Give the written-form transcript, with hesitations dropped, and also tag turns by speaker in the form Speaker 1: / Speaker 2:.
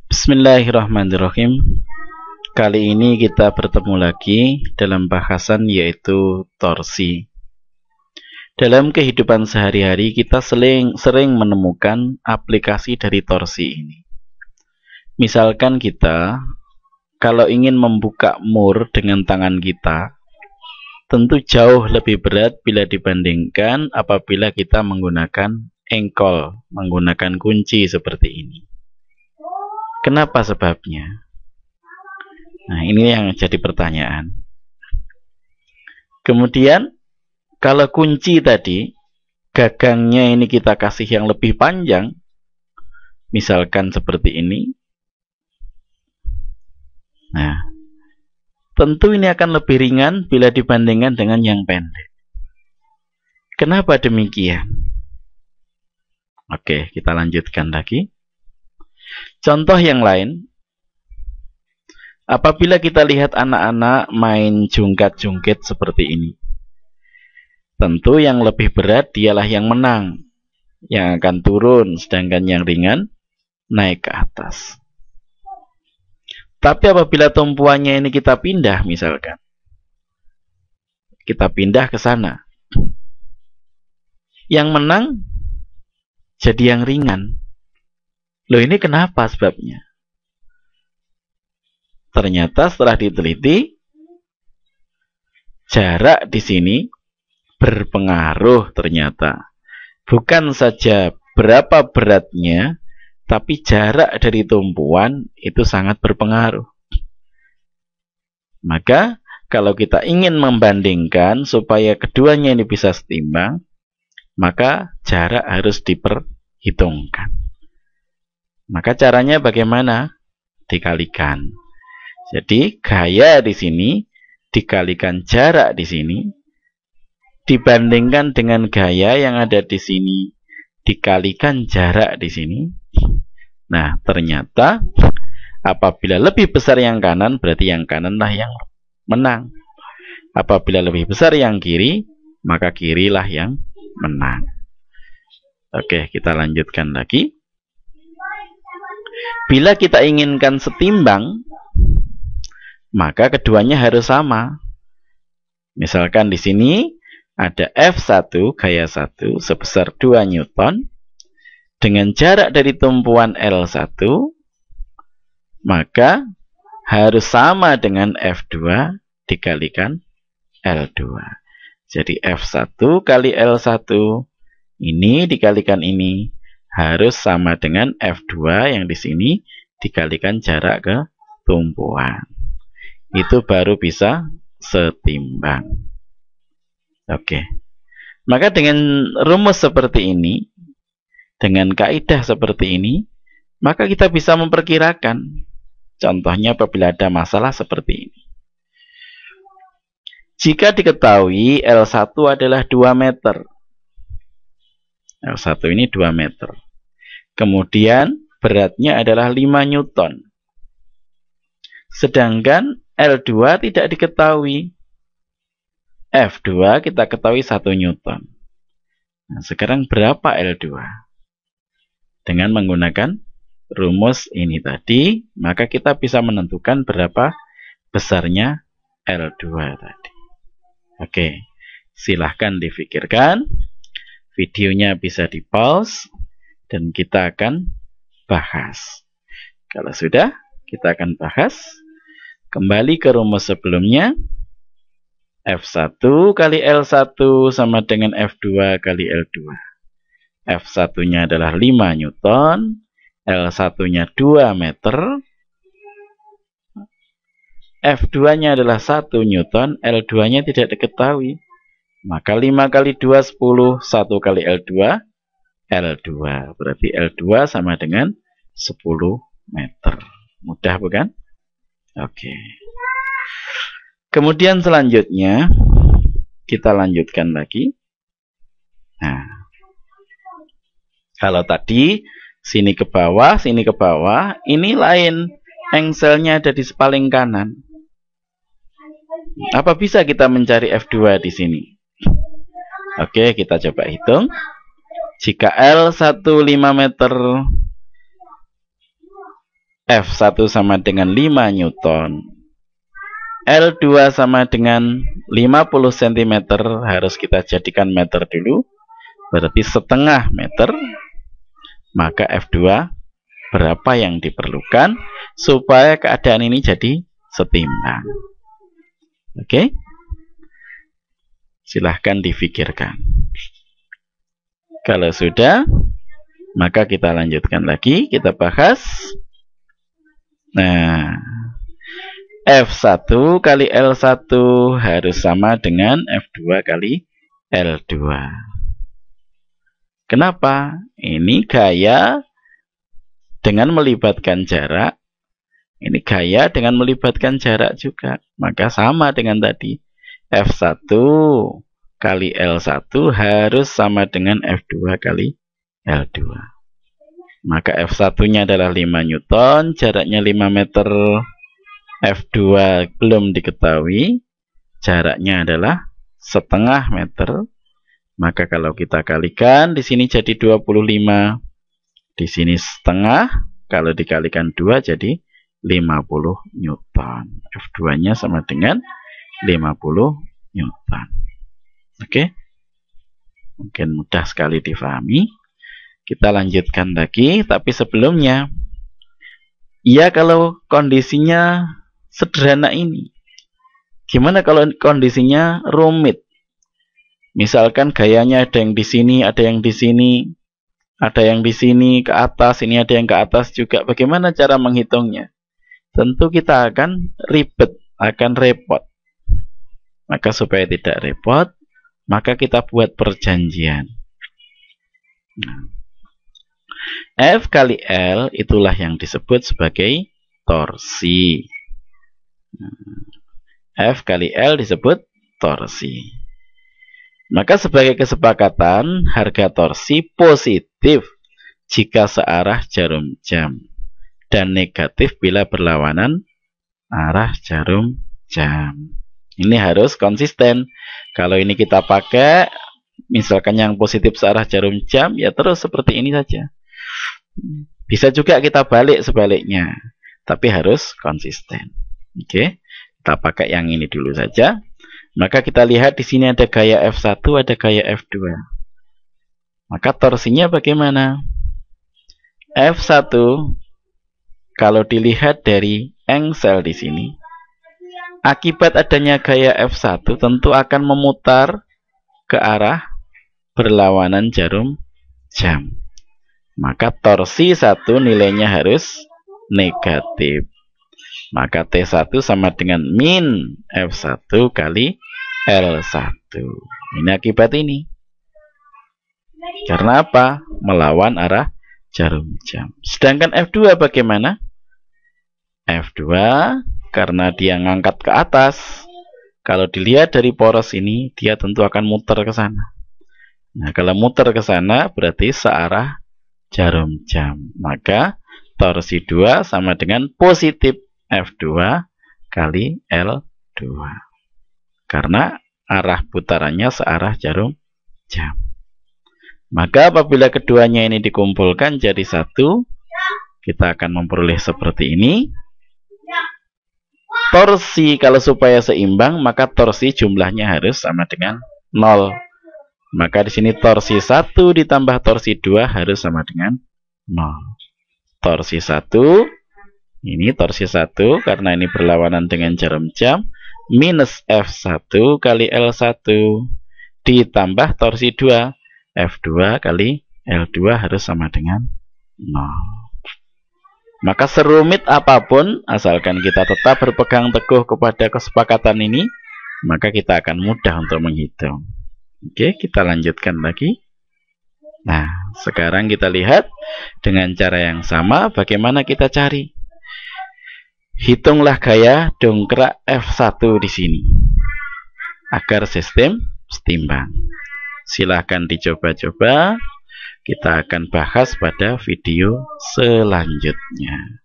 Speaker 1: Bismillahirrahmanirrahim. Kali ini kita bertemu lagi dalam bahasan yaitu torsi. Dalam kehidupan sehari-hari kita sering menemukan aplikasi dari torsi ini. Misalkan kita kalau ingin membuka mur dengan tangan kita, tentu jauh lebih berat bila dibandingkan apabila kita menggunakan engkol, menggunakan kunci seperti ini. Kenapa sebabnya? Nah, ini yang jadi pertanyaan. Kemudian, kalau kunci tadi, gagangnya ini kita kasih yang lebih panjang, misalkan seperti ini. Nah, tentu ini akan lebih ringan bila dibandingkan dengan yang pendek. Kenapa demikian? Oke, kita lanjutkan lagi. Contoh yang lain, apabila kita lihat anak-anak main jungkat-jungkit seperti ini, tentu yang lebih berat dialah yang menang, yang akan turun, sedangkan yang ringan naik ke atas. Tapi apabila tumpuannya ini kita pindah, misalkan, kita pindah ke sana, yang menang jadi yang ringan. Loh, ini kenapa sebabnya? Ternyata setelah diteliti, jarak di sini berpengaruh ternyata. Bukan saja berapa beratnya, tapi jarak dari tumpuan itu sangat berpengaruh. Maka, kalau kita ingin membandingkan supaya keduanya ini bisa setimbang, maka jarak harus diperhitungkan. Maka caranya bagaimana? Dikalikan. Jadi gaya di sini dikalikan jarak di sini dibandingkan dengan gaya yang ada di sini dikalikan jarak di sini. Nah, ternyata apabila lebih besar yang kanan berarti yang kananlah yang menang. Apabila lebih besar yang kiri, maka kirilah yang menang. Oke, kita lanjutkan lagi. Bila kita inginkan setimbang, maka keduanya harus sama. Misalkan di sini ada F1 gaya 1 sebesar 2 Newton dengan jarak dari tumpuan L1, maka harus sama dengan F2 dikalikan L2. Jadi F1 kali L1 ini dikalikan ini harus sama dengan F2 yang di sini dikalikan jarak ke tumpuan. Itu baru bisa setimbang. Oke. Maka dengan rumus seperti ini, dengan kaidah seperti ini, maka kita bisa memperkirakan. Contohnya apabila ada masalah seperti ini. Jika diketahui L1 adalah 2 meter. L1 ini 2 meter. Kemudian beratnya adalah 5 Newton. Sedangkan L2 tidak diketahui. F2 kita ketahui 1 Newton. Nah, sekarang berapa L2? Dengan menggunakan rumus ini tadi, maka kita bisa menentukan berapa besarnya L2 tadi. Oke, silahkan dipikirkan. Videonya bisa di-pause dan kita akan bahas. Kalau sudah, kita akan bahas. Kembali ke rumus sebelumnya. F1 kali L1 sama dengan F2 kali L2. F1-nya adalah 5 Newton, L1-nya 2 meter, F2-nya adalah 1 Newton, L2-nya tidak diketahui. Maka 5 kali 2, 10, 1 kali L2, L2. Berarti L2 sama dengan 10 meter. Mudah bukan? Oke. Kemudian selanjutnya, kita lanjutkan lagi. Nah, kalau tadi, sini ke bawah, ini lain. Engselnya ada di paling kanan. Apa bisa kita mencari F2 di sini? Oke, kita coba hitung. Jika L1 5 meter, F1 sama dengan 5 Newton. L2 sama dengan 50 cm, harus kita jadikan meter dulu. Berarti setengah meter. Maka F2 berapa yang diperlukan supaya keadaan ini jadi setimbang. Oke? Silahkan difikirkan. Kalau sudah, maka kita lanjutkan lagi, kita bahas. Nah, F1 kali L1 harus sama dengan F2 kali L2. Kenapa? Ini gaya dengan melibatkan jarak. Ini gaya dengan melibatkan jarak juga. Maka sama dengan tadi. F1 kali L1 harus sama dengan F2 kali L2. Maka F1-nya adalah 5 Newton, jaraknya 5 meter. F2 belum diketahui, jaraknya adalah setengah meter. Maka kalau kita kalikan, di sini jadi 25. Di sini setengah, kalau dikalikan 2 jadi 50 Newton. F2-nya sama dengan 50 Newton. Oke? Mungkin mudah sekali difahami. Kita lanjutkan lagi, tapi sebelumnya, ya kalau kondisinya sederhana ini, gimana kalau kondisinya rumit? Misalkan gayanya ada yang di sini, ada yang di sini, ada yang di sini ke atas, ini ada yang ke atas juga. Bagaimana cara menghitungnya? Tentu kita akan ribet, akan repot. Maka supaya tidak repot, maka kita buat perjanjian. Nah, F kali L itulah yang disebut sebagai torsi. F kali L disebut torsi. Maka sebagai kesepakatan, harga torsi positif jika searah jarum jam dan negatif bila berlawanan arah jarum jam. Ini harus konsisten. Kalau ini kita pakai, misalkan yang positif searah jarum jam, ya terus seperti ini saja. Bisa juga kita balik sebaliknya, tapi harus konsisten. Oke, kita pakai yang ini dulu saja. Maka kita lihat di sini ada gaya F1, ada gaya F2. Maka torsinya bagaimana? F1 kalau dilihat dari engsel di sini, akibat adanya gaya F1 tentu akan memutar ke arah berlawanan jarum jam. Maka torsi 1 nilainya harus negatif. Maka T1 sama dengan min F1 kali L1. Ini akibat ini. Karena apa? Melawan arah jarum jam. Sedangkan F2 bagaimana? F2 karena dia ngangkat ke atas. Kalau dilihat dari poros ini, dia tentu akan muter ke sana. Nah, kalau muter ke sana berarti searah jarum jam. Maka torsi 2 sama dengan positif F2 kali L2. Karena arah putarannya searah jarum jam. Maka apabila keduanya ini dikumpulkan jadi 1, kita akan memperoleh seperti ini. Torsi kalau supaya seimbang, maka torsi jumlahnya harus sama dengan 0. Maka di sini torsi 1 ditambah torsi 2 harus sama dengan 0. Torsi 1, ini torsi 1 karena ini berlawanan dengan jarum jam, minus F1 kali L1 ditambah torsi 2, F2 kali L2 harus sama dengan 0. Maka serumit apapun, asalkan kita tetap berpegang teguh kepada kesepakatan ini, maka kita akan mudah untuk menghitung. Oke, kita lanjutkan lagi. Nah, sekarang kita lihat dengan cara yang sama bagaimana kita cari. Hitunglah gaya dongkrak F1 di sini agar sistem setimbang. Silahkan dicoba-coba. Kita akan bahas pada video selanjutnya.